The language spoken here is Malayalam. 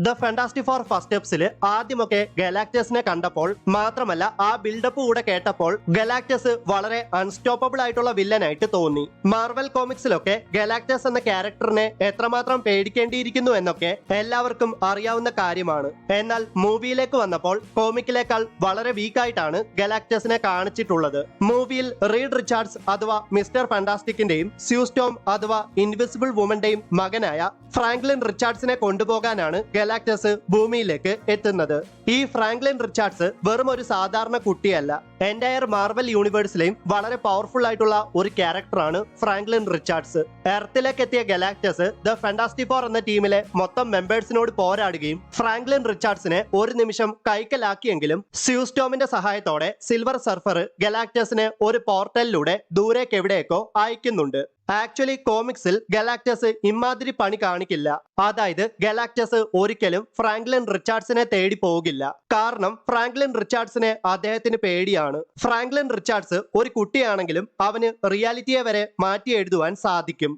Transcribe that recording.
ദ ഫാന്റാസ്റ്റിക് ഫോർ ഫസ്റ്റ് സ്റ്റെപ്സിൽ ആദ്യമൊക്കെ ഗലാക്ടസിനെ കണ്ടപ്പോൾ മാത്രമല്ല ആ ബിൽഡപ്പ് കൂടെ കേട്ടപ്പോൾ ഗലാക്ടസ് വളരെ അൺസ്റ്റോപ്പബിൾ ആയിട്ടുള്ള വില്ലനായിട്ട് തോന്നി. മാർവൽ കോമിക്സിലൊക്കെ ഗലാക്ടസ് എന്ന ക്യാരക്ടറിനെ എത്രമാത്രം പേടിക്കേണ്ടിയിരിക്കുന്നു എന്നൊക്കെ എല്ലാവർക്കും അറിയാവുന്ന കാര്യമാണ്. എന്നാൽ മൂവിയിലേക്ക് വന്നപ്പോൾ കോമിക്കിലേക്കാൾ വളരെ വീക്കായിട്ടാണ് ഗലാക്ടസിനെ കാണിച്ചിട്ടുള്ളത്. മൂവിയിൽ റീഡ് റിച്ചാർഡ്സ് അഥവാ മിസ്റ്റർ ഫാന്റാസ്റ്റിക്കിന്റെയും സ്യൂ സ്റ്റോം അഥവാ ഇൻവിസിബിൾ വുമന്റെയും മകനായ ഫ്രാങ്ക്ലിൻ റിച്ചാർഡ്സിനെ കൊണ്ടുപോകാനാണ് ഗലാക്ടസ് ഭൂമിയിലേക്ക് എത്തുന്നത്. ഈ ഫ്രാങ്ക്ലിൻ റിച്ചാർഡ്സ് വെറും ഒരു സാധാരണ കുട്ടിയല്ല. എൻറ്റയർ മാർവൽ യൂണിവേഴ്സിലെയും വളരെ പവർഫുൾ ആയിട്ടുള്ള ഒരു ക്യാരക്ടറാണ് ഫ്രാങ്ക്ലിൻ റിച്ചാർഡ്സ്. എർത്തിലേക്ക് എത്തിയ ഗലാക്ടസ് ദ ഫാന്റാസ്റ്റിക് ഫോർ എന്ന ടീമിലെ മൊത്തം മെമ്പേഴ്സിനോട് പോരാടുകയും ഫ്രാങ്ക്ലിൻ റിച്ചാർഡ്സിനെ ഒരു നിമിഷം കൈക്കലാക്കിയെങ്കിലും സ്യൂ സ്റ്റോമിന്റെ സഹായത്തോടെ സിൽവർ സർഫർ ഗലാക്ടസിനെ ഒരു പോർട്ടലിലൂടെ ദൂരേക്ക് എവിടേക്കോ അയക്കുന്നുണ്ട്. ആക്ച്വലി കോമിക്സിൽ ഗലാക്ടസ് ഇമാതിരി പണി കാണിക്കില്ല. അതായത് ഗലാക്ടസ് ഒരിക്കലും ഫ്രാങ്ക്ലിൻ റിച്ചാർഡ്സിനെ തേടി പോകില്ല. കാരണം ഫ്രാങ്ക്ലിൻ റിച്ചാർഡ്സിനെ അദ്ദേഹത്തിന് പേടിയാണ്. ഫ്രാങ്ക്ലിൻ റിച്ചാർഡ്സ് ഒരു കുട്ടിയാണെങ്കിലും അവന് റിയാലിറ്റിയെ വരെ മാറ്റി എഴുതുവാൻ സാധിക്കും.